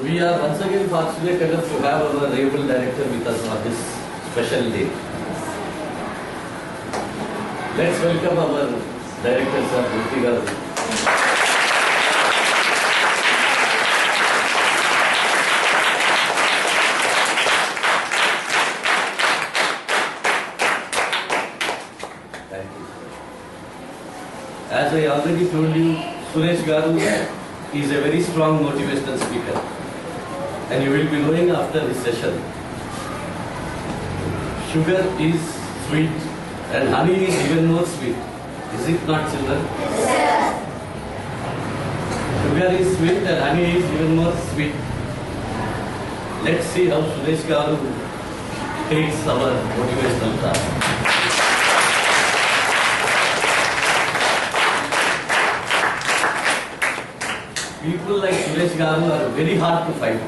We are once again fortunate enough to have our able director with us on this special day. Let's welcome our director, Sir Murthy Garu. Thank you. As I already told you, Suresh Garu is a very strong motivational speaker, and you will be knowing after this session. Sugar is sweet and honey is even more sweet. Is it not, children? Yes. Sugar is sweet and honey is even more sweet. Let's see how Suresh Garu takes our motivational class. People like Suresh Garu are very hard to find.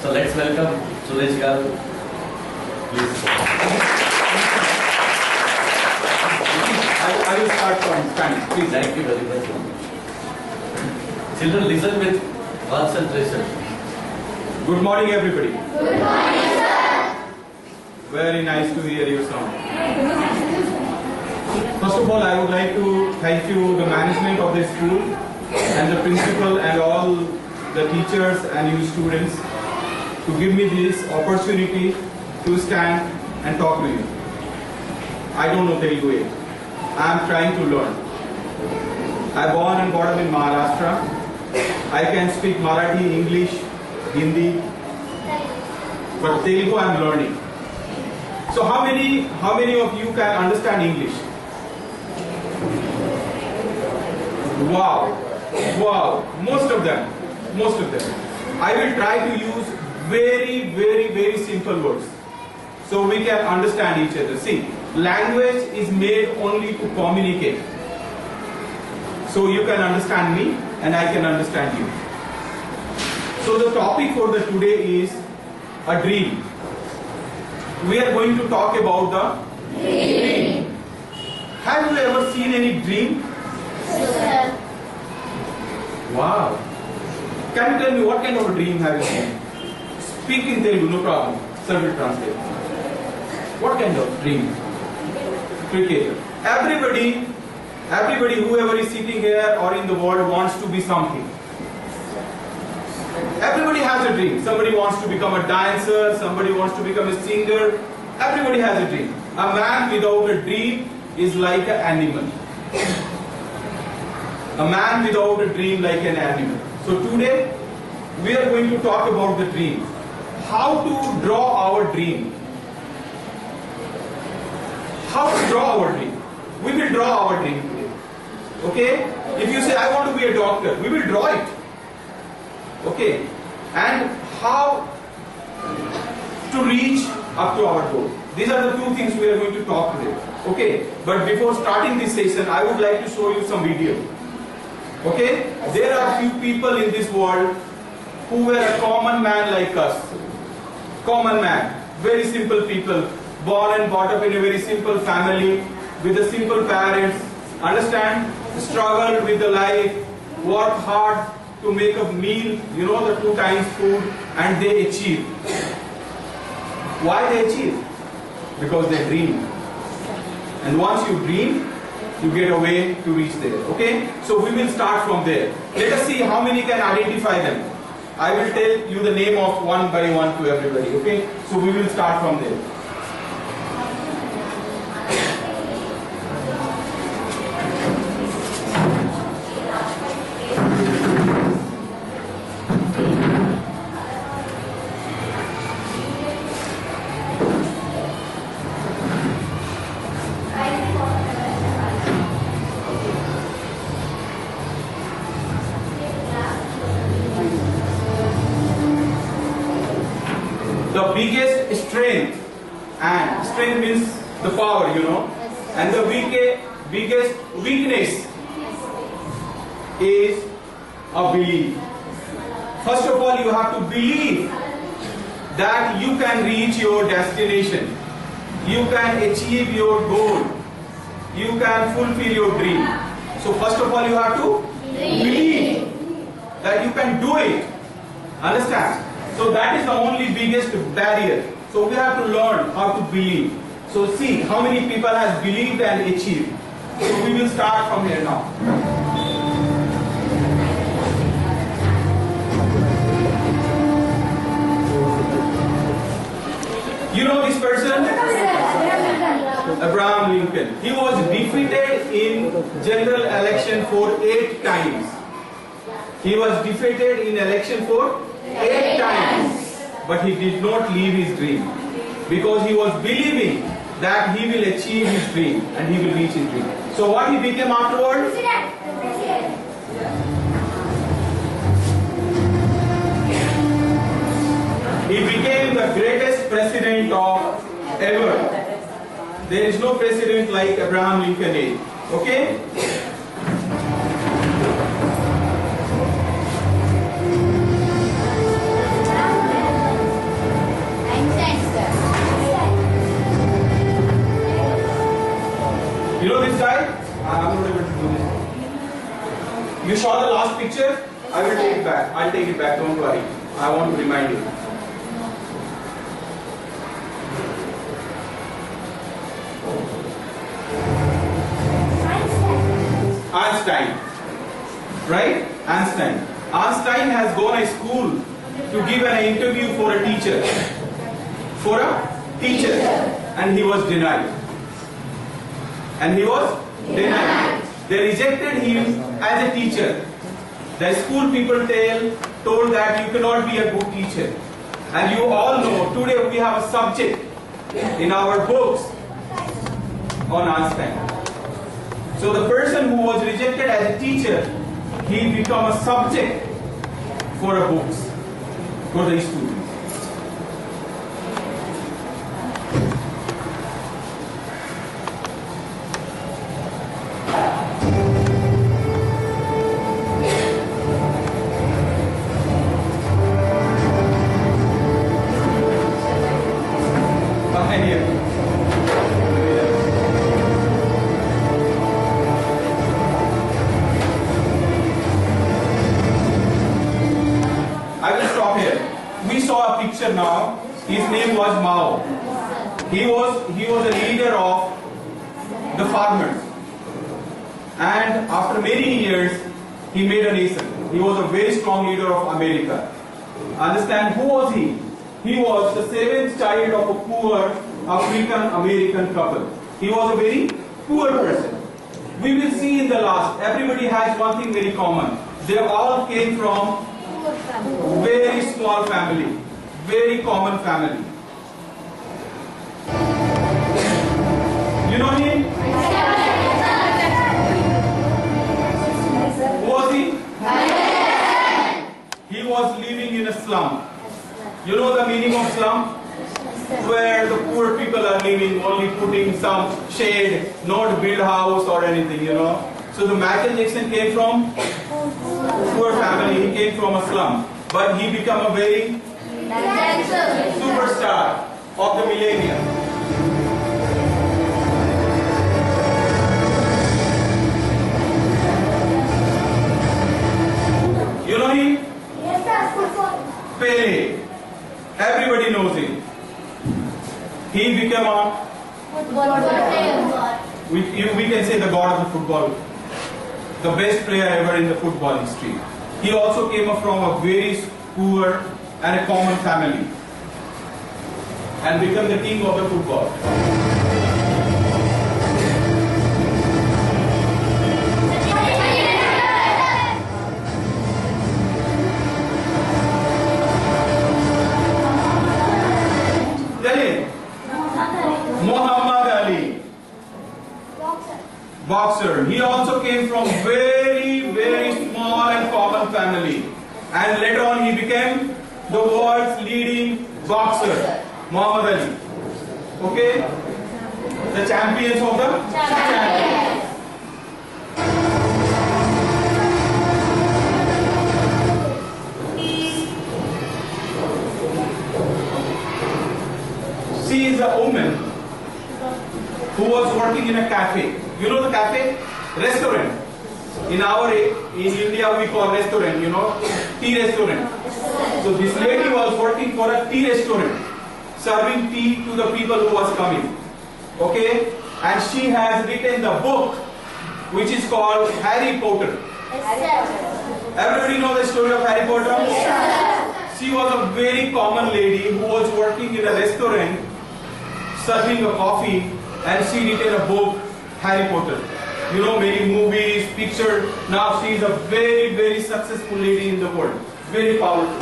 So let's welcome Suresh Garu. Please. I will start from standing. Please. Thank you very much. Children, listen with concentration. Good morning, everybody. Good morning, sir. Very nice to hear your song. First of all, I would like to thank you, the management of the school, and the principal, and all the teachers and you students, to give me this opportunity to stand and talk to you. I don't know Telugu yet. I am trying to learn. I born and brought up in Maharashtra. I can speak Marathi, English, Hindi, but Telugu I am learning. So how many of you can understand English? Wow, most of them. I will try to use very simple words so we can understand each other. See, language is made only to communicate. So you can understand me and I can understand you. So the topic for the today is a dream. We are going to talk about the dream. Have you ever seen any dream? Sir. Wow. Can you tell me what kind of a dream have you seen? Speak in Telugu, no problem. Sir will translate. What kind of dream? Cricketer. Everybody, whoever is sitting here or in the world wants to be something. Everybody has a dream. Somebody wants to become a dancer, somebody wants to become a singer. Everybody has a dream. A man without a dream is like an animal. A man without a dream like an animal. So today we are going to talk about the dream. How to draw our dream. How to draw our dream. We will draw our dream today. Okay? If you say, I want to be a doctor, we will draw it. Okay? And how to reach up to our goal. These are the two things we are going to talk today. Okay? But before starting this session, I would like to show you some video. Okay? There are few people in this world who were a common man like us. Common man. Very simple people. Born and brought up in a very simple family with the simple parents. Understand? Struggled with the life. Worked hard to make a meal. You know, the 2 times food. And they achieved. Why they achieved? Because they dream. And once you dream, you get a way to reach there. Okay? So we will start from there. Let us see how many can identify them. I will tell you the name of one by one to everybody. Okay? So we will start from there. The biggest strength, and strength means the power, you know, and the biggest weakness is a belief. First of all, you have to believe that you can reach your destination, you can achieve your goal, you can fulfill your dream. So first of all, you have to believe that you can do it. Understand? So that is the only biggest barrier. So we have to learn how to believe. So see how many people has believed and achieved. So we will start from here now. You know this person? Abraham Lincoln. He was defeated in general election for 8 times. He was defeated in election for 8 times. But he did not leave his dream. Because he was believing that he will achieve his dream and he will reach his dream. So what he became afterwards? He became the greatest president of ever. There is no president like Abraham Lincoln is. Okay? You know this guy? I'm not able to do this. You saw the last picture? I will take it back. I'll take it back. Don't worry. I want to remind you. Einstein. Right? Einstein. Einstein has gone to school to give an interview for a teacher. For a teacher. And he was denied. And he was denied. They rejected him as a teacher. The school people told that you cannot be a good teacher. And you all know today we have a subject in our books on Einstein. So the person who was rejected as a teacher, he became a subject for a books for the students. Now, his name was Mao. He was a leader of the farmers, and after many years, he made a nation. He was a very strong leader of America. Understand who was he? He was the 7th child of a poor African American couple. He was a very poor person. We will see in the last. Everybody has one thing very common. They all came from very small family. Very common family. You know him? Who was he? He was living in a slum. You know the meaning of slum? Where the poor people are living, only putting some shade, not build house or anything, you know. So the Michael Jackson came from poor family. He came from a slum. But he became a very superstar of the millennium. You know him? Yes, sir. Pele. Everybody knows him. He became a, we can say the god of the football. The best player ever in the football history. He also came from a very poor and a common family and become the king of the football. Muhammad Ali, boxer. He also came from very, very small and common family, and later on he became the world's leading boxer, Muhammad Ali. Okay? The champions of the champions. She is a woman who was working in a cafe. You know the cafe? Restaurant. In India we call restaurant, you know. tea restaurant. So this lady was working for a tea restaurant, serving tea to the people who was coming. Okay? And she has written the book which is called Harry Potter. Everybody know the story of Harry Potter? She was a very common lady who was working in a restaurant, serving a coffee, and she written a book, Harry Potter. You know, many movies, pictures. Now she is a very, very successful lady in the world. Very powerful.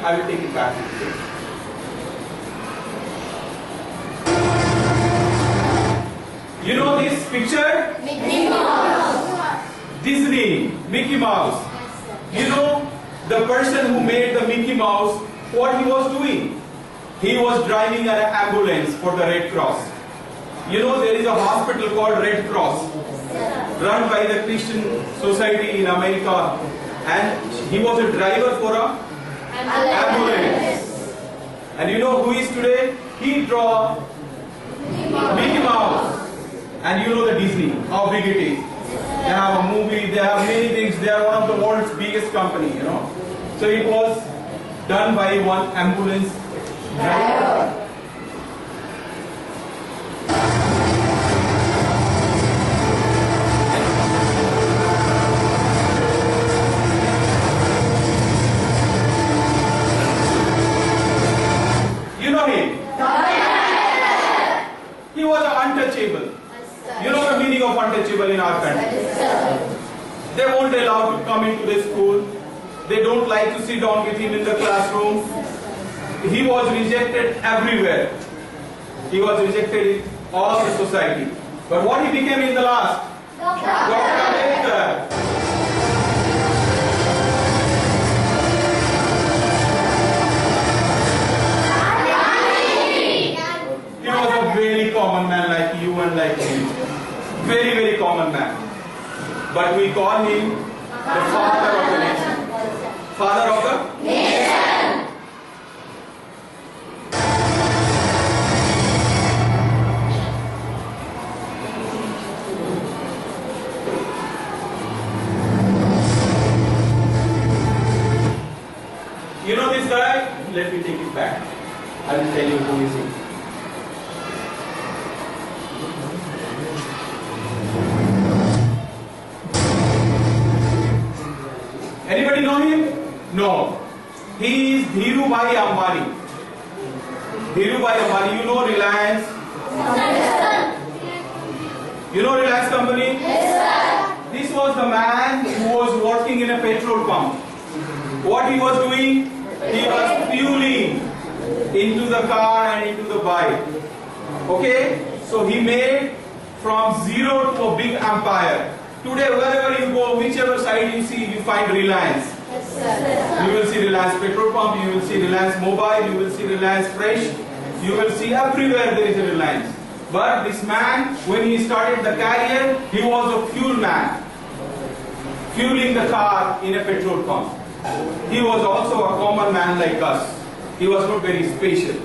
I will take it back. You know this picture? Mickey Mouse. Disney, Mickey Mouse. You know the person who made the Mickey Mouse, what he was doing? He was driving an ambulance for the Red Cross. You know there is a hospital called Red Cross, run by the Christian Society in America, and he was a driver for a ambulance. And you know who is today? He draw Mickey Mouse. And you know the Disney, how big it is. They have a movie, they have many things, they are one of the world's biggest company, you know. So it was done by one ambulance driver. You know him? He was untouchable. You know the meaning of untouchable in our country. They won't allow to come into the school. They don't like to sit down with him in the classroom. He was rejected everywhere. He was rejected in all the society. But what he became in the last? Dr. Ambedkar. He was a very common man like you and like me. Very, very common man. But we call him the father of the nation. Father of the nation. You know this guy? Let me take it back. I will tell you who is he. Anybody know him? No. He is Dhirubhai Ambani. Dhirubhai Ambani, you know Reliance? You know Reliance company? This was the man who was working in a petrol pump. What he was doing? He was fueling into the car and into the bike. Okay? So he made from zero to a big empire. Today, wherever you go, whichever side you see, you find Reliance. You will see Reliance Petrol Pump, you will see Reliance Mobile, you will see Reliance Fresh. You will see everywhere there is a Reliance. But this man, when he started the career, he was a fuel man. Fueling the car in a petrol pump. He was also a common man like us. He was not very special.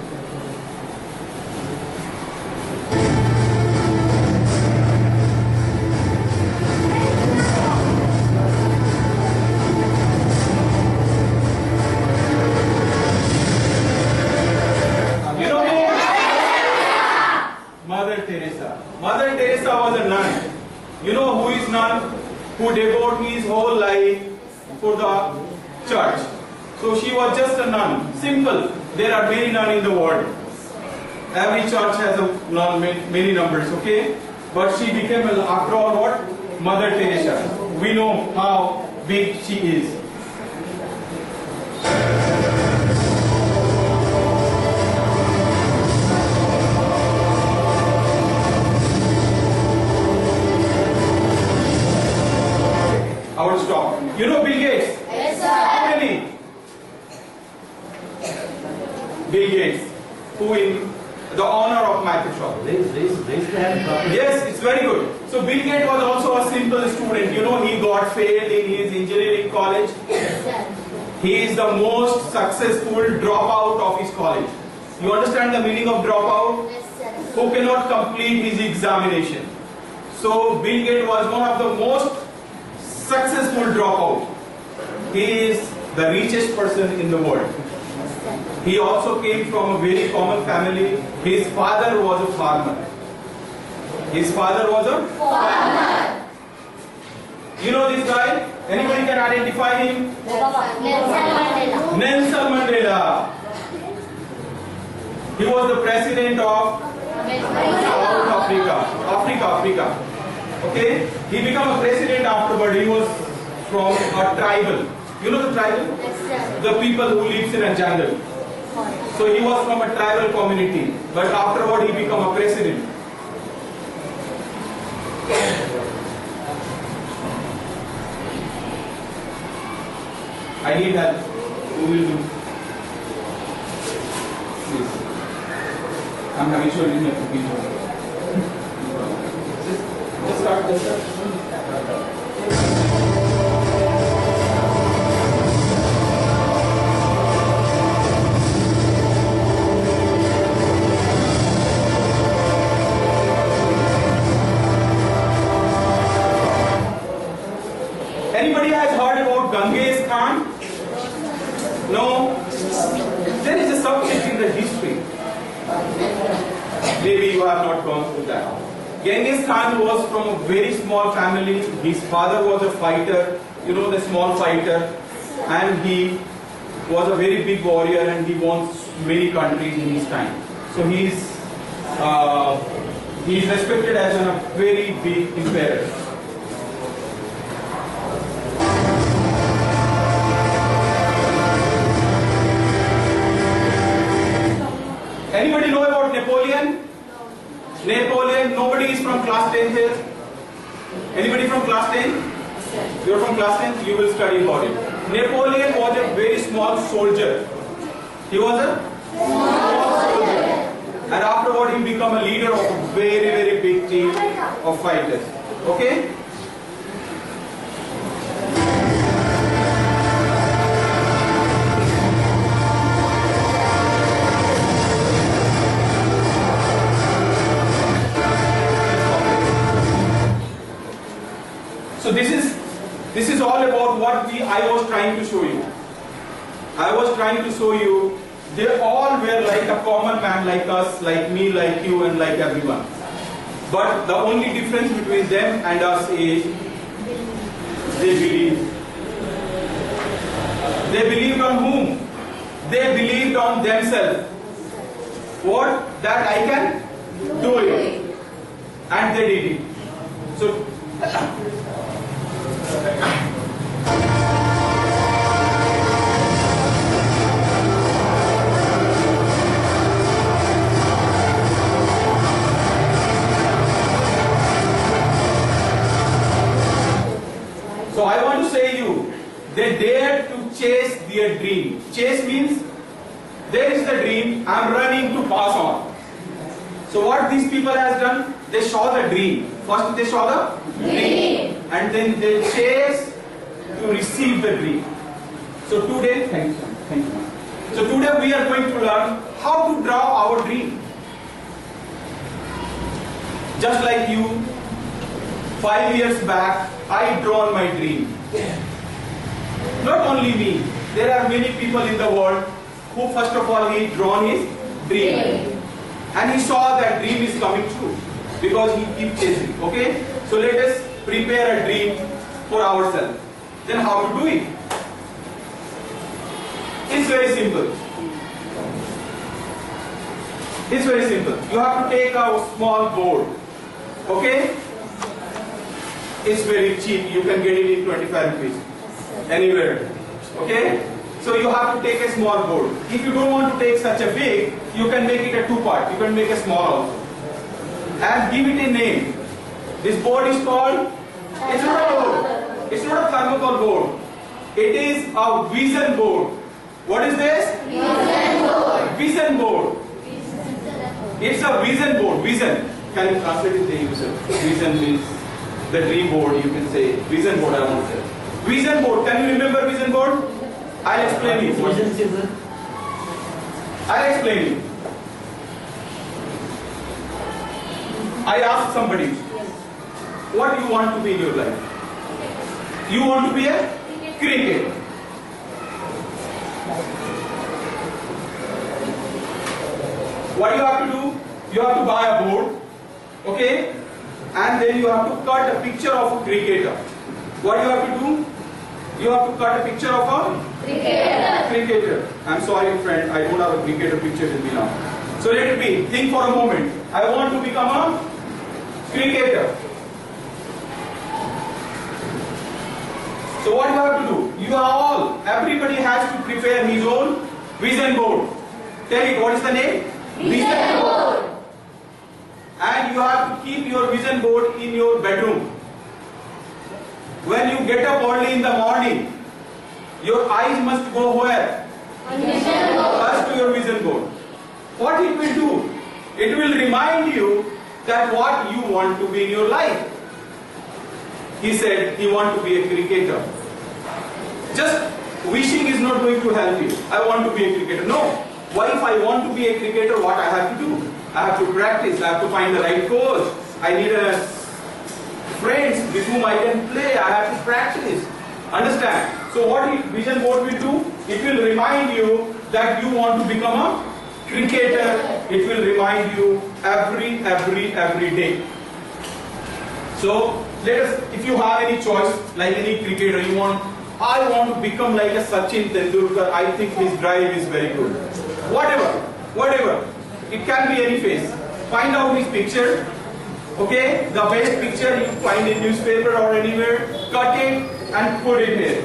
Mother Teresa was a nun. You know who is nun? Who devoted his whole life for the church. So she was just a nun. Simple. There are many nuns in the world. Every church has a nun, many numbers, okay? But she became, after all, what? Mother Teresa. We know how big she is. I will stop. You know Bill Gates? Yes, sir. How many? Bill Gates, who in the honor of Microsoft. Raise the hand properly. Yes, it's very good. So Bill Gates was also a simple student. You know, he got failed in his engineering college. Yes, sir. He is the most successful dropout of his college. You understand the meaning of dropout? Yes, sir. who cannot complete his examination. So Bill Gates was one of the most successful dropout. He is the richest person in the world. He also came from a very common family. His father was a farmer. His father was a farmer. You know this guy? Anybody can identify him? Nelson Mandela. He was the president of South Africa. Okay? He became a president afterward. He was from a tribal. You know the tribal? The people who lives in a jungle. So he was from a tribal community. But afterward he became a president. I need help. Who will do? Please. I'm having sure you have to be here. Just start this. Anybody has heard about Genghis Khan? No? There is a subject in the history. Maybe you have not gone through that. Genghis Khan was from a very small family. His father was a fighter, you know, the small fighter, and he was a very big warrior and he won many countries in his time. So he is respected as a very big emperor. Anybody know about Napoleon? Napoleon, nobody is from class 10 here. Anybody from class 10? You are from class 10, you will study about it. Napoleon was a very small soldier. He was a small soldier. And afterward he became a leader of a very, very big team of fighters. Okay? So this is all about what I was trying to show you. I was trying to show you they all were like a common man like us, like me, like you, and like everyone. But the only difference between them and us is they believed. They believed on whom? They believed on themselves. What? That I can do it. And they did it. So I want to say you, they dared to chase their dream. Chase means there is the dream, I am running to pass on. So what these people has done, they saw the dream. First they saw the dream. And then they chase to receive the dream. So today, thank you. So today we are going to learn how to draw our dream. Just like you, 5 years back, I drawn my dream. Not only me, there are many people in the world who first of all he drawn his dream. And he saw that dream is coming true because he keep chasing. Okay? So let us prepare a dream for ourselves. Then how to do it? It's very simple. It's very simple. You have to take a small board. Okay? It's very cheap. You can get it in 25 rupees. Anywhere. Okay? So you have to take a small board. If you don't want to take such a big, you can make it a two-part. You can make a small also. And give it a name. This board is called, it's not a board. It's not a thermocol board. It is a vision board. What is this? Vision board. Vision board. It's a vision board. Vision. Can you translate it to yourself? Vision means the dream board. You can say vision board. I want to say. Vision board. Can you remember vision board? I'll explain it. I'll explain it. I ask somebody, what do you want to be in your life? You want to be a cricketer. What do you have to do? You have to buy a board, okay? And then you have to cut a picture of a cricketer. What do you have to do? You have to cut a picture of a cricketer. I'm sorry friend, I don't have a cricketer picture with me now. So let it be. Think for a moment. I want to become a cricketer. So what do you have to do? You are all, everybody has to prepare his own vision board. Tell it, what is the name? Vision board. And you have to keep your vision board in your bedroom. When you get up early in the morning, your eyes must go where? First to your vision board. What it will do? It will remind you that what you want to be in your life. He said he want to be a cricketer. Just wishing is not going to help you. I want to be a cricketer. No. Why if I want to be a cricketer, what I have to do? I have to practice. I have to find the right coach. I need friends with whom I can play. I have to practice. Understand? So what vision board will do? It will remind you that you want to become a cricketer. It will remind you every day. So let us, if you have any choice, like any cricketer, I want to become like a Sachin Tendulkar. I think his drive is very good. Whatever. It can be any face. Find out his picture. Okay, the best picture you find in newspaper or anywhere. Cut it and put it here.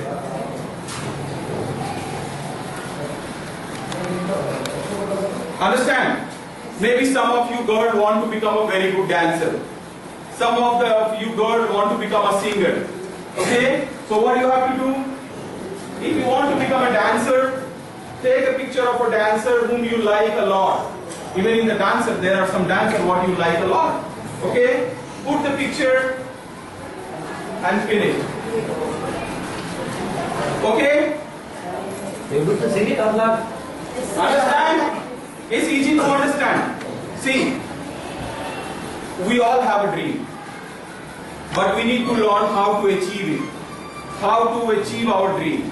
Understand? Maybe some of you girls want to become a very good dancer. Some of you girls want to become a singer. Okay? So what you have to do? If you want to become a dancer, take a picture of a dancer whom you like a lot. Even in the dancer, there are some dancers what you like a lot. Okay? Put the picture and finish. Okay? Able to sing it or not? Understand? It's easy to understand. See, we all have a dream. But we need to learn how to achieve it. How to achieve our dream.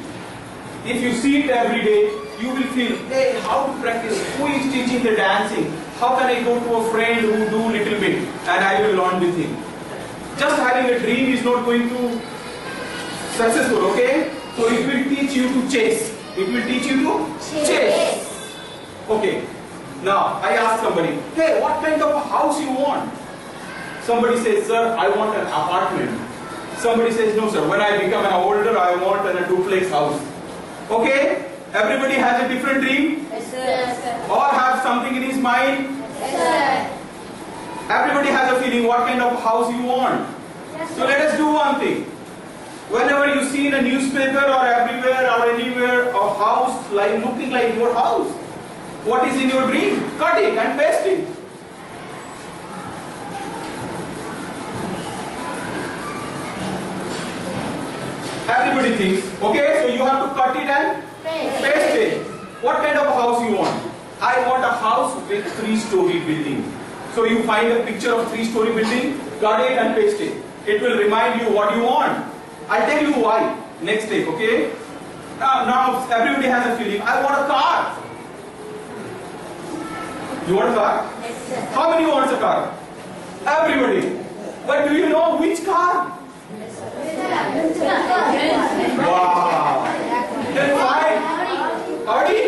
If you see it every day, you will feel, hey, how to practice? Who is teaching the dancing? How can I go to a friend who do little bit and I will learn with him? Just having a dream is not going to successful, okay? So it will teach you to chase. It will teach you to chase. Okay. Now, I ask somebody, hey, what kind of a house you want? Somebody says, sir, I want an apartment. Somebody says, no, sir, when I become an older, I want a duplex house. Okay? Everybody has a different dream? Yes, sir. Or have something in his mind? Yes, sir. Everybody has a feeling what kind of house you want. Yes, So let us do one thing. Whenever you see in a newspaper or everywhere or anywhere a house like looking like your house, what is in your dream? Cut it and paste it. Everybody thinks, okay, so you have to cut it and paste it. What kind of a house you want? I want a house with 3-story building. So you find a picture of 3-story building, cut it and paste it. It will remind you what you want. I'll tell you why next step, okay? Now everybody has a feeling, I want a car. You want a car? Yes, sir. How many wants a car? Everybody. But do you know which car? Wow. Then why? Audi?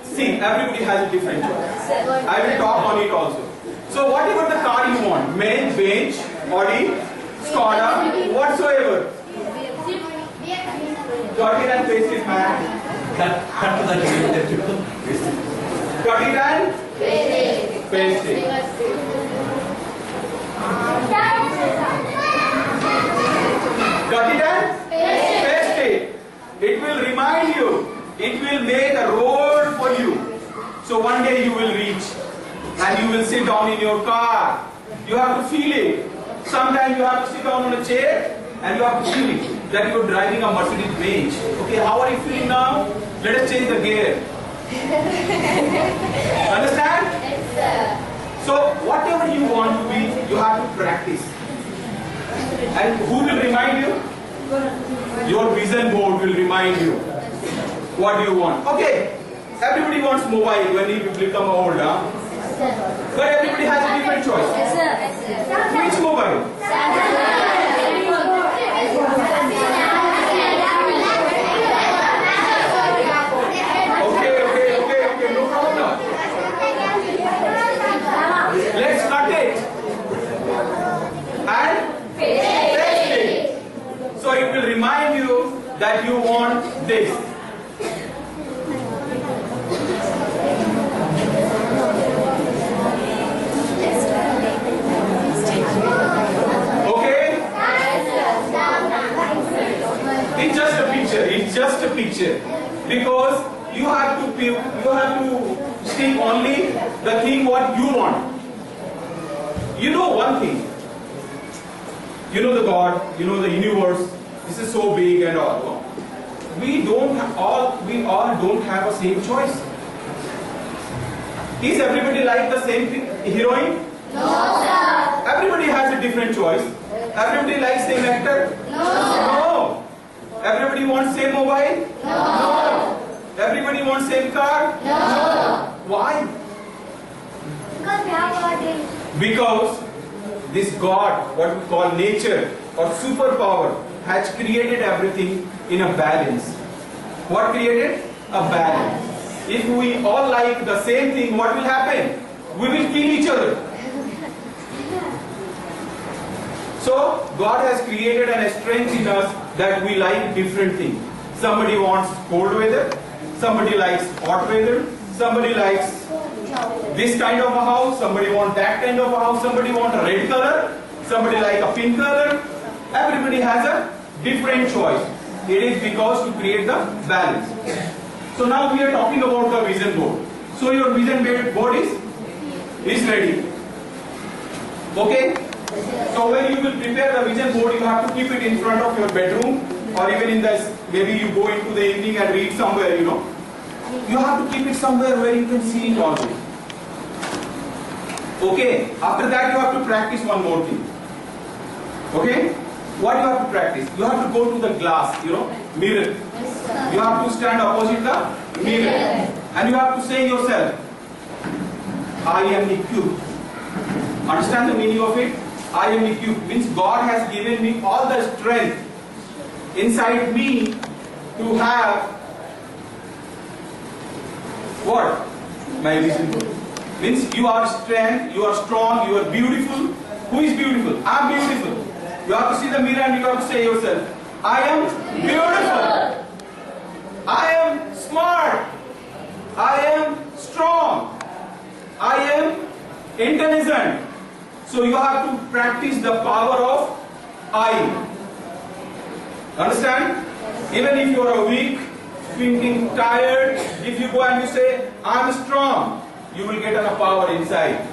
See, everybody has a different choice. I will talk on it also. So whatever the car you want, Benz, Audi, Skoda, whatsoever. Cut it and paste it, man. Cut to the Cut it and paste it. Cut it and paste it. It will remind you. It will make a road for you. So one day you will reach and you will sit down in your car. You have to feel it. Sometimes you have to sit down on a chair and you have to feel it that you are driving a Mercedes Benz. Okay, how are you feeling now? Let us change the gear. Understand? Yes, sir. So whatever you want to be, you have to practice. And who will remind you? Your vision board will remind you. What do you want? Okay, everybody wants mobile when you become old, huh? But everybody has a different choice. Which mobile? Okay, no problem. Let's cut it and paste it. So it will remind you that you want this. Okay? It's just a picture. It's just a picture. Because you have to stick only the thing what you want. You know one thing. You know the God, you know the universe. This is so big and all. We all don't have a same choice. Is everybody like the same heroine? No, sir. Everybody has a different choice. Everybody likes same actor? No. Everybody wants same mobile? No. Everybody wants same car? No. Why? Because we have got Because this God, what we call nature or superpower, has created everything in a balance. What created? A balance. If we all like the same thing, what will happen? We will kill each other. So God has created a strength in us that we like different things. Somebody wants cold weather, somebody likes hot weather, somebody likes this kind of a house, somebody wants that kind of a house, somebody wants a red color, somebody like a pink color. Everybody has a different choice. It is because to create the balance. So now we are talking about the vision board. So your vision board is ready. Okay? So when you will prepare the vision board, you have to keep it in front of your bedroom, or even in the, maybe you go into the evening and read somewhere, you know. You have to keep it somewhere where you can see it always. Okay? After that you have to practice one more thing. Okay? What you have to practice? You have to go to the glass, you know, mirror. You have to stand opposite the mirror. And you have to say yourself, I am equipped. Understand the meaning of it? I am equipped. Means God has given me all the strength inside me to have what? My vision. Means you are strength, you are strong, you are beautiful. Who is beautiful? I am beautiful. You have to see the mirror and you have to say yourself, I am beautiful. I am smart. I am strong. I am intelligent. So you have to practice the power of I. Understand? Even if you are weak, feeling tired, if you go and you say, I am strong, you will get a power inside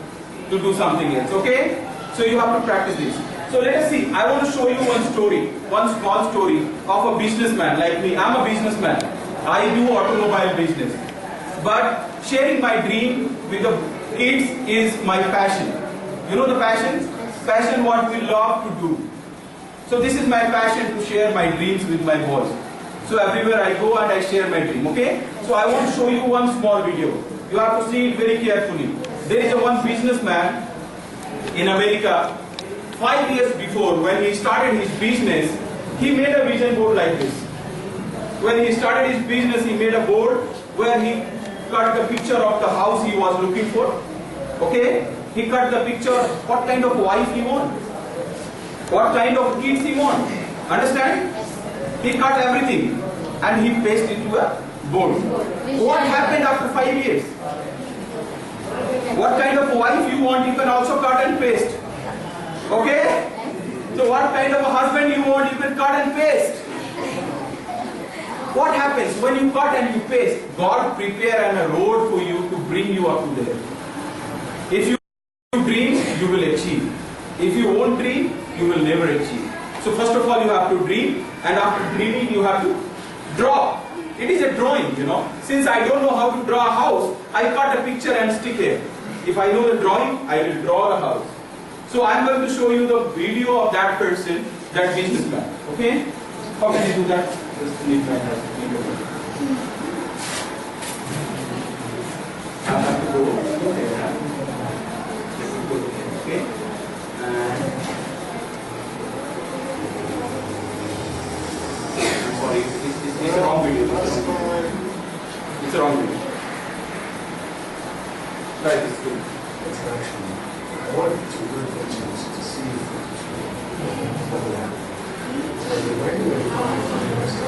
to do something else. Okay? So you have to practice this. So let us see. I want to show you one story, one small story of a businessman like me. I am a businessman. I do automobile business. But sharing my dream with the kids is my passion. You know the passion? Passion what we love to do. So this is my passion to share my dreams with my boys. So everywhere I go and I share my dream. Okay? So I want to show you one small video. You have to see it very carefully. There is a one businessman in America. 5 years before, when he started his business, he made a vision board like this. When he started his business, he made a board where he cut the picture of the house he was looking for. Okay? He cut the picture, what kind of wife he want, what kind of kids he want. Understand? He cut everything and he pasted it to a board. What happened after 5 years? What kind of wife you want, you can also cut and paste. Okay? So what kind of a husband you want, you can cut and paste. What happens when you cut and you paste? God prepare a road for you to bring you up to there. If you dream, you will achieve. If you won't dream, you will never achieve. So first of all, you have to dream, and after dreaming, you have to draw. It is a drawing, you know. Since I don't know how to draw a house, I cut a picture and stick it. If I know the drawing, I will draw the house. So I'm going to show you the video of that person, that businessman. Okay? How can you do that? Just need my video. I have to go there. Let me go there. Okay? And I'm sorry, it's a wrong video. It's a wrong video. Try this too. It's actually, I wanted to really get a chance to see what would happen. So the regular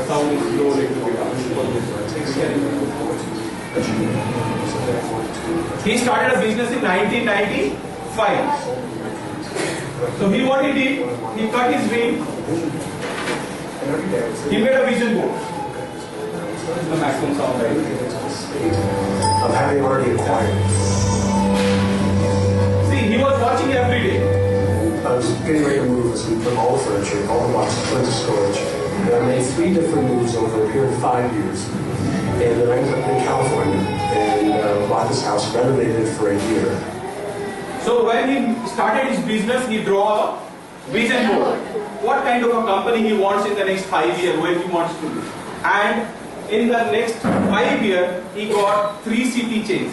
Sound is low, like the He started a business in 1995. So what he did, he cut his ring, he made a vision board. The maximum sound, right? of having already acquired. See, he was watching every day. I was getting ready to move as we put all the furniture, all the boxes into storage. And I made 3 different moves over a period of 5 years. And then I ended up in California and bought this house, renovated it for a year. So when he started his business, he drew a vision board. What kind of a company he wants in the next 5 years, where he wants to be. And in the next 5 years, he got 3 city chains.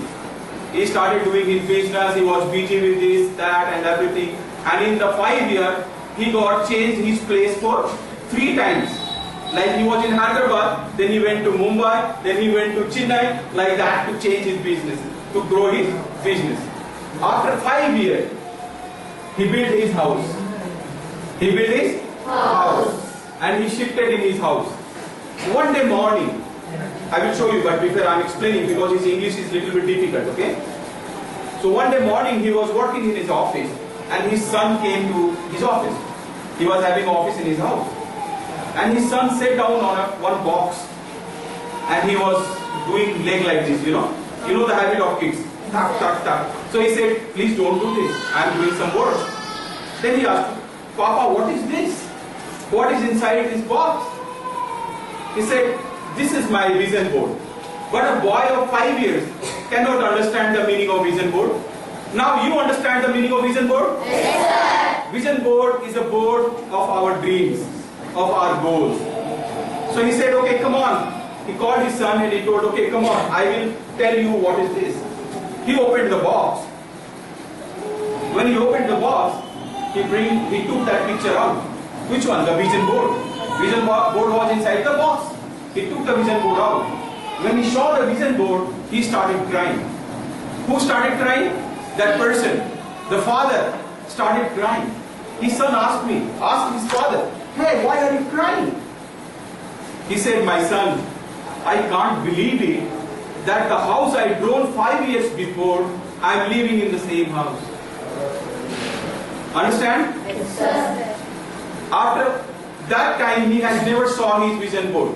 He started doing his business, he was busy with this, that and everything. And in the 5 years, he got changed his place for 3 times. Like he was in Hyderabad, then he went to Mumbai, then he went to Chennai, like that, to change his business, to grow his business. After 5 years, he built his house. He built his house. And he shifted in his house. One day morning, I will show you, but before I'm explaining, because his English is a little bit difficult, okay? So one day morning, he was working in his office, and his son came to his office. He was having office in his house. And his son sat down on one box, and he was doing leg like this, you know the habit of kids, tuck, tuck, tuck. So he said, please don't do this, I'm doing some work. Then he asked, Papa, what is this? What is inside this box? He said, this is my vision board. But a boy of 5 years cannot understand the meaning of vision board. Now you understand the meaning of vision board? Yes, sir. Vision board is a board of our dreams, of our goals. So he said, okay, come on. He called his son and he told, okay, come on, I will tell you what is this. He opened the box. When he opened the box, he took that picture out. Which one? The vision board. Vision board was inside the box. He took the vision board out. When he saw the vision board, he started crying. Who started crying? That person. The father started crying. His son asked his father, hey, why are you crying? He said, my son, I can't believe it that the house I drawn 5 years before, I am living in the same house. Understand? Yes, sir. After that time, he has never saw his vision board.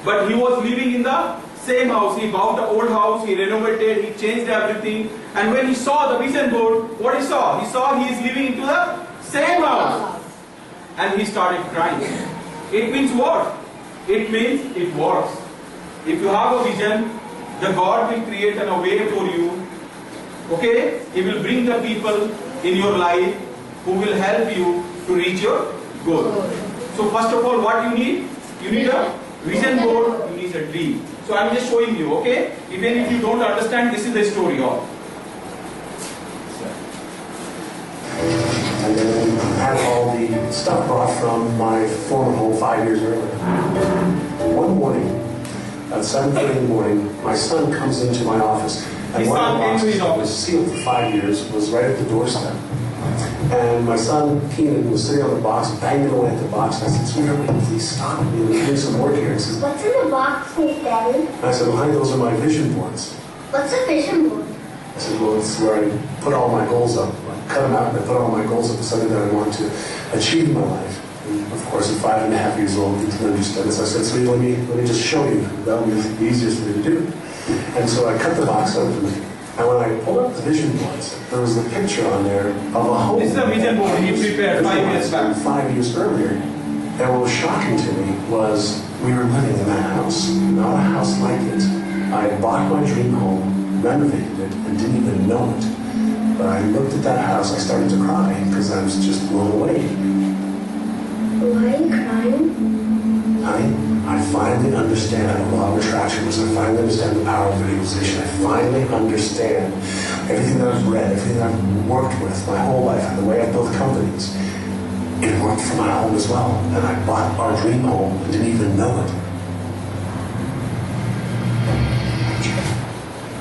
But he was living in the same house. He bought the old house, he renovated, he changed everything. And when he saw the vision board, what he saw? He saw he is living into the same house. And he started crying. It means what? It means it works. If you have a vision, the God will create a way for you. Okay? He will bring the people in your life who will help you to reach your goal. So first of all, what you need? You need a vision board, you need a dream. So I'm just showing you, okay? Even if you don't understand, this is the story of. And then I had all the stuff brought from my former home 5 years earlier. One morning, at 7:30 in the morning, my son comes into my office. And His one of son the came to boxes his that was office. sealed for 5 years was right at the doorstep. And my son, Keenan, was sitting on the box, banging away at the box. And I said, sweetheart, will you please stop? We're doing some work here. He says, What's in the box, Daddy? and I said, well, honey, those are my vision boards. What's a vision board? I said, well, it's where I put all my goals up. I cut them out and I put all my goals up to something that I want to achieve in my life. And of course, at 5.5 years old, he didn't understand this. I said, sweetie, let me just show you. That'll be the easiest for me to do. And so I cut the box open. And when I pulled up the vision boards, there was a picture on there of a home. This is a vision board he prepared 5 years back. 5 years earlier. And what was shocking to me was we were living in that house, not a house like it. I had bought my dream home, renovated it, and didn't even know it. But I looked at that house, I started to cry because I was just blown away. Why are you crying? I finally understand how law of attraction works. I finally understand the power of visualization. I finally understand everything that I've read, everything that I've worked with my whole life, and the way I've built companies. It worked for my home as well. And I bought our dream home and didn't even know it.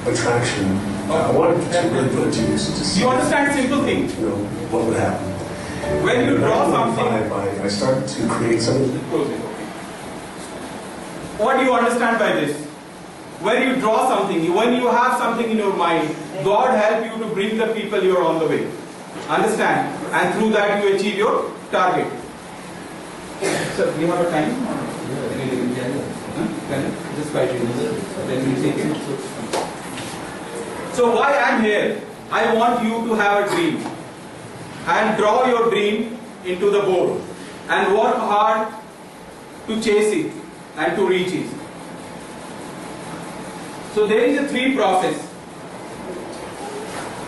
Attraction. I wanted to really put it to you. So just You understand simple thing. you know, what would happen. When you draw In something, 1995, I started to create something. close it, okay. What do you understand by this? When you draw something, when you have something in your mind, God help you to bring the people you are on the way. Understand? And through that you achieve your target. Sir, do you have a time? Just 5 minutes. Then we take it. So why I am here? I want you to have a dream. And draw your dream into the board. And work hard to chase it and to reach it. So there is a 3 process.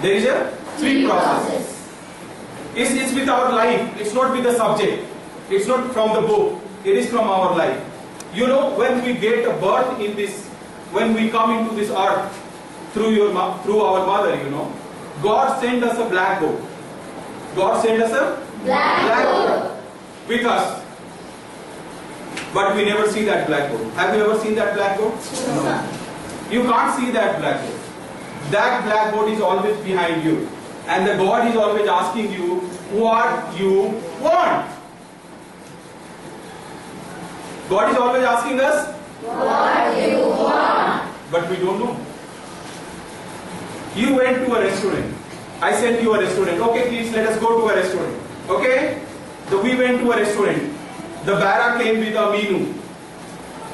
There is a 3 process. It's with our life. It's not with the subject. It's not from the book. It is from our life. You know, when we get a birth in this, when we come into this earth through our mother, you know, God sent us a blackboard. God sent us a blackboard with us. But we never see that blackboard. Have you ever seen that blackboard? No. You can't see that blackboard. That blackboard is always behind you. And the God is always asking you what you want. God is always asking us What do you want? but we don't know. You went to a restaurant. I sent you a restaurant. Okay, please let us go to a restaurant. Okay? So we went to a restaurant. The Bara came with a menu.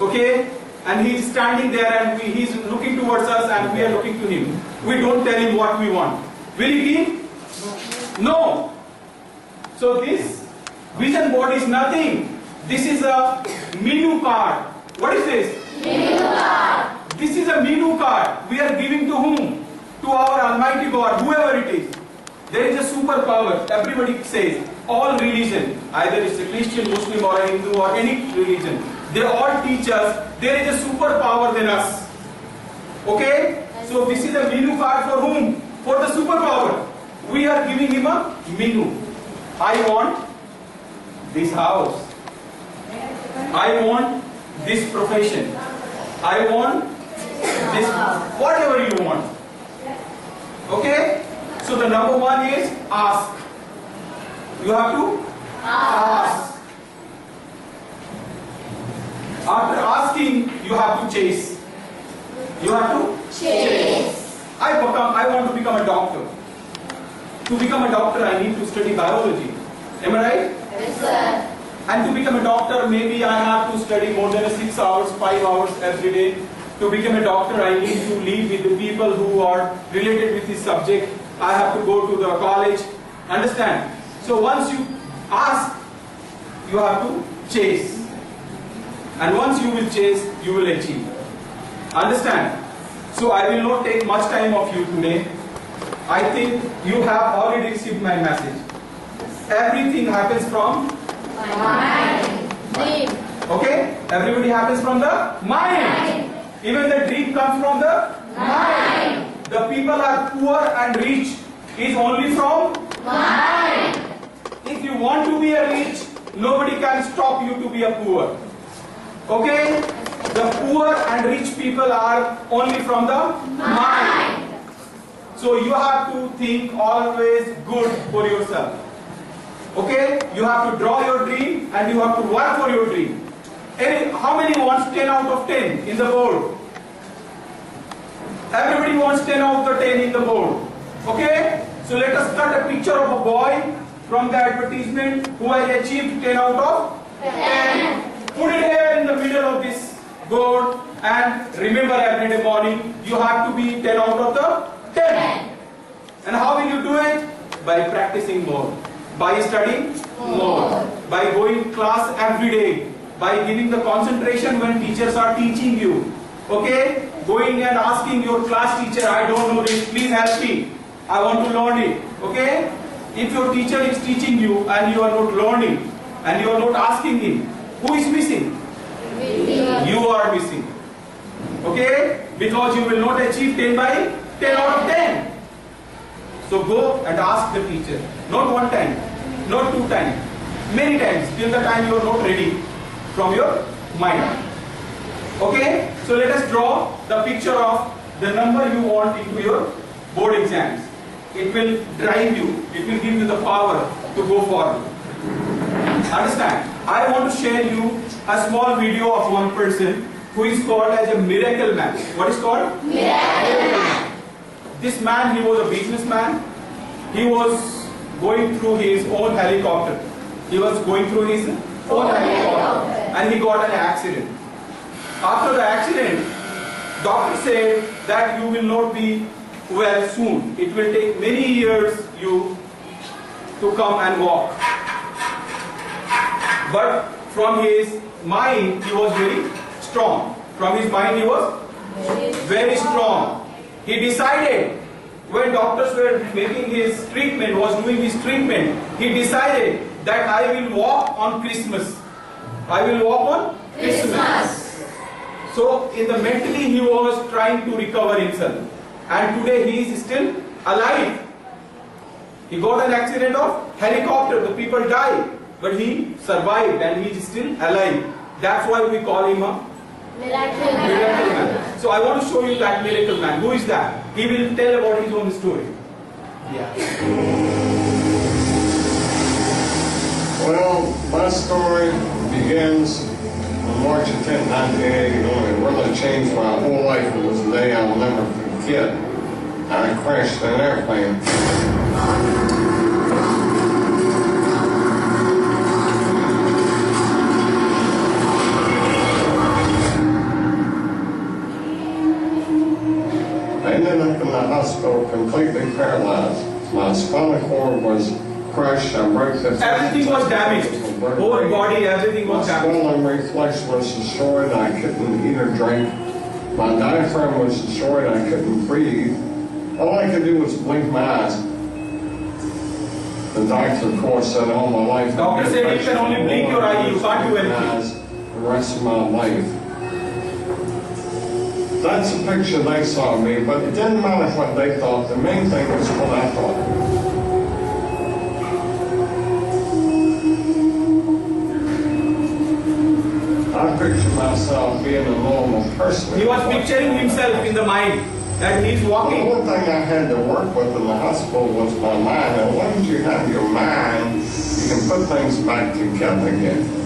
Okay? And he is standing there and he is looking towards us and we are looking to him. We don't tell him what we want. Will he give? No. So this vision board is nothing. This is a menu card. What is this? Menu card. This is a menu card. We are giving to whom? To our Almighty God, whoever it is. There is a superpower. Everybody says, all religion, either it's a Christian, Muslim or a Hindu or any religion, they all teach us there is a superpower than us. Okay? So this is a menu card for whom? For the superpower. We are giving him a menu. I want this house. I want this profession. I want this, whatever you want. Okay? So the number 1 is ask. You have to ask. After asking, you have to chase. You have to Chase. I want to become a doctor. To become a doctor, I need to study biology. Am I right? Yes, sir. And to become a doctor, maybe I have to study more than 6 hours, 5 hours every day. To become a doctor, I need to live with the people who are related with this subject. I have to go to the college. Understand? So once you ask, you have to chase. And once you will chase, you will achieve. Understand? So I will not take much time of you today. I think you have already received my message. Everything happens from Mind. Dream. okay? Everybody happens from the mind. Even the dream comes from the Mind. The people are poor and rich is only from Mind. if you want to be a rich, nobody can stop you to be a poor. Okay? The poor and rich people are only from the mind. So you have to think always good for yourself. Okay? You have to draw your dream and you have to work for your dream. How many wants 10 out of 10 in the board? Everybody wants 10 out of 10 in the board. Okay? So let us cut a picture of a boy from the advertisement who has achieved 10 out of 10. Put it here in the middle of this board and remember every day morning you have to be 10 out of the 10. And how will you do it? By practicing more. By studying more. By going to class every day. By giving the concentration when teachers are teaching you. Okay? Going and asking your class teacher, I don't know this, please help me. I want to learn it. Okay? If your teacher is teaching you and you are not learning and you are not asking him, who is missing? You are missing. Okay? Because you will not achieve 10 by 10 out of 10. So go and ask the teacher. Not one time, not two times, many times, till the time you are not ready from your mind. Okay? So let us draw the picture of the number you want into your board exams. It will drive you, it will give you the power to go forward. Understand? I want to share you a small video of one person who is called as a miracle man. What is called? Miracle man. This man, he was a businessman. He was going through his own helicopter. He was going through his own helicopter and he got an accident. After the accident, doctor said that you will not be well soon. It will take many years you to come and walk. But from his mind, he was very strong. From his mind, he was very strong. He decided, when doctors were making his treatment, was doing his treatment, he decided that I will walk on Christmas. I will walk on Christmas. So in the mentally he was trying to recover himself. And today he is still alive. He got an accident of helicopter. The people died. But he survived and he is still alive. That's why we call him a miracle man. So I want to show you that miracle man. Who is that? He will tell about his own story. Yeah. Well, my story begins on March 10, 1981. It really changed my whole life. It was a day I'll never forget. I crashed an airplane. I ended up in the hospital completely paralyzed. My spinal cord was crushed. I broke the... Everything was damaged. Whole body, everything was damaged. My swollen reflex was destroyed. I couldn't eat or drink. My diaphragm was destroyed. I couldn't breathe. All I could do was blink my eyes. The doctor, of course, said all my life... Doctor said you can only blink your eye, you can't do anything. The rest of my life. That's the picture they saw of me, but it didn't matter what they thought. The main thing was what I thought. I picture myself being a normal person. He was picturing himself in the mind that he's The walking. whole thing I had to work with in the hospital was my mind. And once you have your mind, you can put things back together again.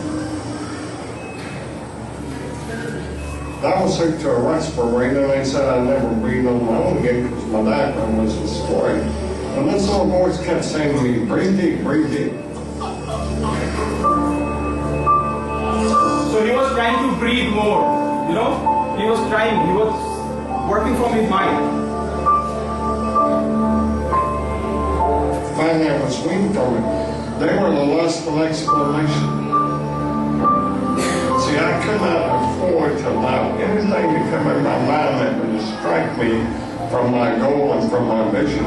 I was hooked to a respirator. They said I'd never breathe on my own again because my diaphragm was destroyed. And this little voice kept saying to me, breathe deep, breathe deep. So he was trying to breathe more. You know, he was trying, he was working from his mind. Finally, I was weaned from it. They were the last of explanation. See, I could not afford to allow anything to come in my mind that would distract me from my goal and from my vision.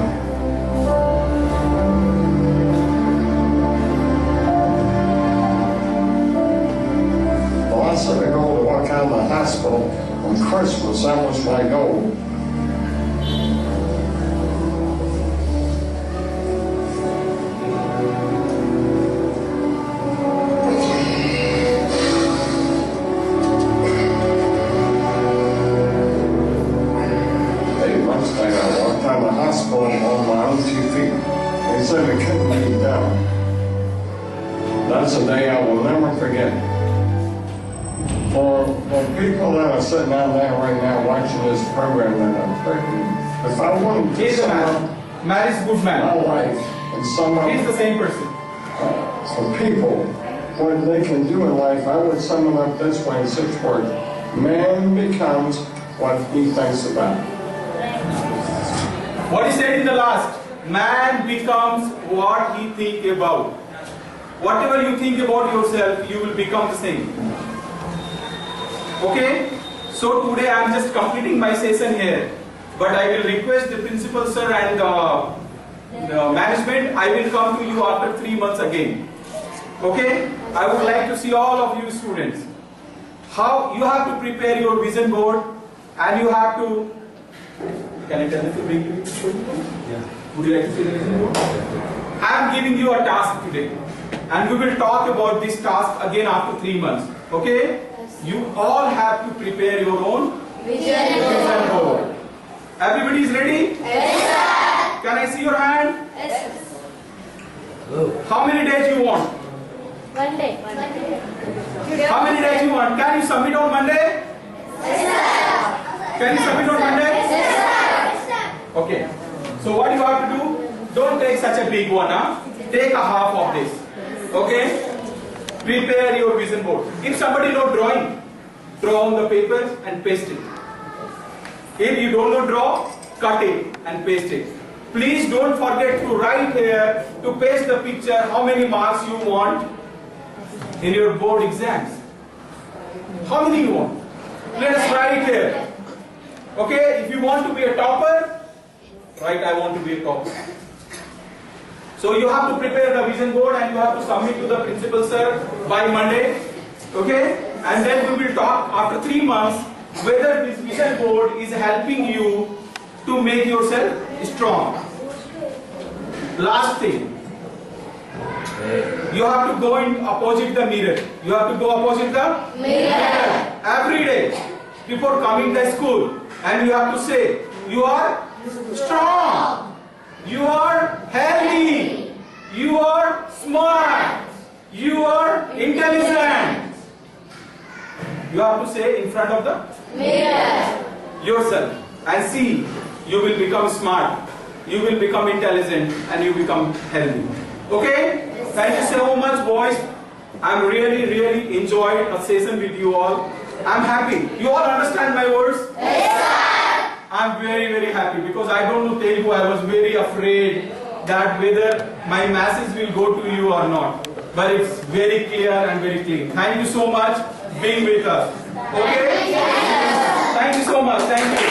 Well, I set a goal to walk out of the hospital on Christmas. That was my goal. On my own 2 feet. They said it couldn't be done. That's a day I will never forget. For people that are sitting out there right now watching this program that I'm taking, if I wanted to He's a sum man. up Man is good my man. life and sum up He's the same person. for people what they can do in life, I would sum it up this way in 6 words. Man becomes what he thinks about. What he said in the last, man becomes what he think about. Whatever you think about yourself, you will become the same. Okay? So today I am just completing my session here. But I will request the principal sir and management, I will come to you after 3 months again. Okay? I would like to see all of you students. How you have to prepare your vision board, and you have to. Can I tell you to bring you? Yeah. Would you like to see the vision board? I am giving you a task today, and we will talk about this task again after 3 months. Okay? You all have to prepare your own vision board. Everybody is ready? Yes, sir. Can I see your hand? Yes. Oh. How many days you want? One day. How many days you want? Can you submit on Monday? Yes, sir. Can you submit on Monday? Yes, sir. Okay. So what you have to do? Don't take such a big one, huh? Take a half of this. Okay? Prepare your vision board. If somebody knows drawing, draw on the paper and paste it. If you don't know draw, cut it and paste it. Please don't forget to write here, to paste the picture, how many marks you want in your board exams. How many you want? Let us write here. Okay, if you want to be a topper, write I want to be a topper. So you have to prepare the vision board and you have to submit to the principal sir by Monday. Okay, and then we will talk after 3 months whether this vision board is helping you to make yourself strong. Last thing, you have to go in opposite the mirror. You have to go opposite the Mirror. every day before coming to school, and you have to say, you are strong, you are healthy, you are smart, you are intelligent. You have to say in front of the Mirror. yourself and see, you will become smart, you will become intelligent, and you become healthy. Okay? Thank you so much, boys. I'm really enjoyed a session with you all. I'm happy. You all understand my words? Yes, sir. I'm very happy because I don't know Telugu. I was very afraid that whether my message will go to you or not. But it's very clear and very clean. Thank you so much being with us. Okay? Thank you so much. Thank you.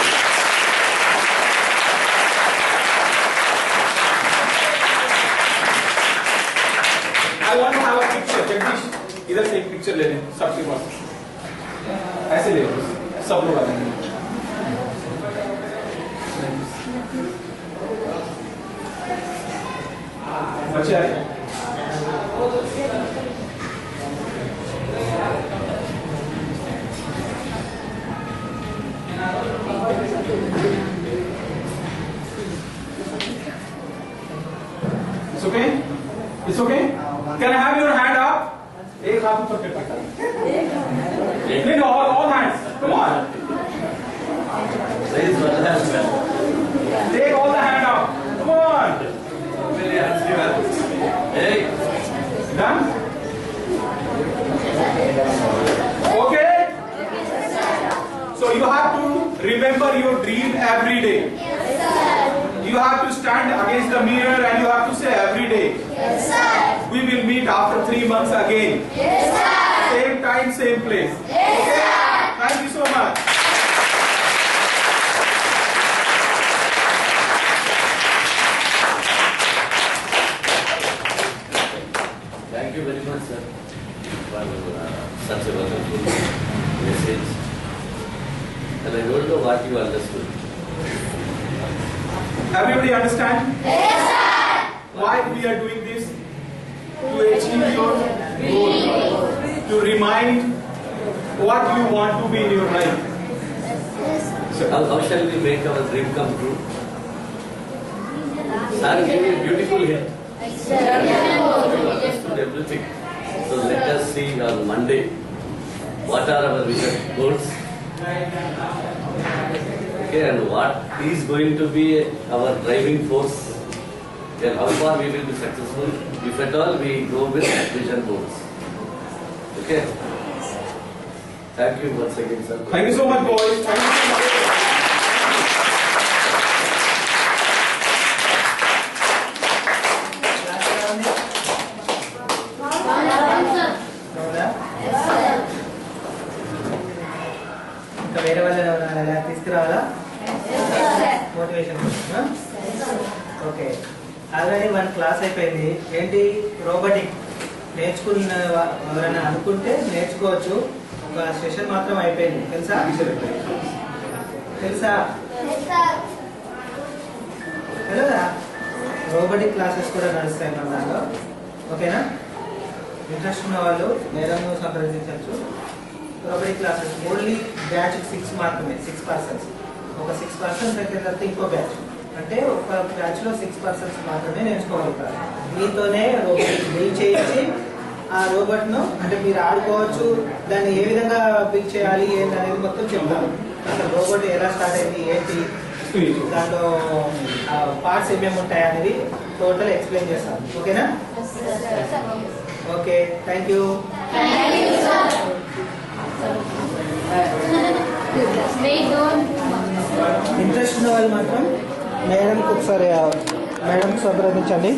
I want to have a picture. Jagdish, इधर से एक picture ले लें सबके पास. ऐसे ले लो. सब लोग आ जाएंगे. बच्चे आए. It's okay? It's okay? Can I have your hand up? एक हाथ ऊपर करके. No, all hands. Come on. Raise one hand, man. Take all the hand up. Come on. Very hands, hey. Done? Okay? So you have to remember your dream every day. You have to stand against the mirror and you have to say every day. Yes, sir. We will meet after 3 months again. Yes, sir. Same time, same place. Yes, sir. Thank you so much. Thank you very much, sir, for such a wonderful message. And I don't know what you understood. Everybody understand Yes, sir. why we are doing this? To achieve your goal. To remind what you want to be in your life. How shall we make our dream come true? Sir, give me beautiful here. You understood everything. So let us see on Monday what are our vision goals. Okay, and what is going to be our driving force, and how far we will be successful if at all we go with vision goals. Okay. Thank you once again, sir. Thank you so much, boys. Thank you so much. ఇంకా వేరే వాళ్ళు ఎవరైనా తీసుకురావాలా motivation okay already 1 class అయిపోయింది. ఏంటి robotic నేర్చుకున్న ఎవరైనా అనుకుంటే నేర్చుకోవచ్చు. ఒక సెషన్ మాత్రం అయిపోయింది. తెలుసా? తెలుసా? రోబోటిక్ క్లాసెస్ కూడా నడుస్తాయి మన దాంట్లో. ఓకేనా? ఇంట్రెస్ట్ ఉన్న వాళ్ళు మేడంను సంప్రదించవచ్చు. రోబోటిక్ క్లాసెస్ ఓన్లీ బ్యాచ్ 6 మాత్రమే, 6 పర్సన్స్. ఒక 6 పర్సన్స్ అయితే తర్వాత ఇంకో బ్యాచ్, అంటే ఒక బ్యాచ్ లో 6 పర్సన్స్ మాత్రమే నేర్చుకోగలుగుతారు. మీతోనే రోబోట్ బిల్డ్ చేయించి ఆ రోబోట్ ను అంటే మీరు ఆడుకోవచ్చు. దాన్ని ఏ విధంగా బిల్డ్ చేయాలి ఏంటి అనేది మొత్తం చెప్తారు. అసలు రోబోట్ ఎలా స్టార్ట్ అయింది, ఏంటి దాంట్లో పార్ట్స్ ఏమేమి ఉంటాయి అనేది టోటల్ ఎక్స్ప్లెయిన్ చేస్తాను. ఓకేనా? Okay, thank you. ఇంట్రెస్ట్ ఉన్న వాళ్ళు మాత్రం మేడంకి ఒకసారి సంప్రదించండి.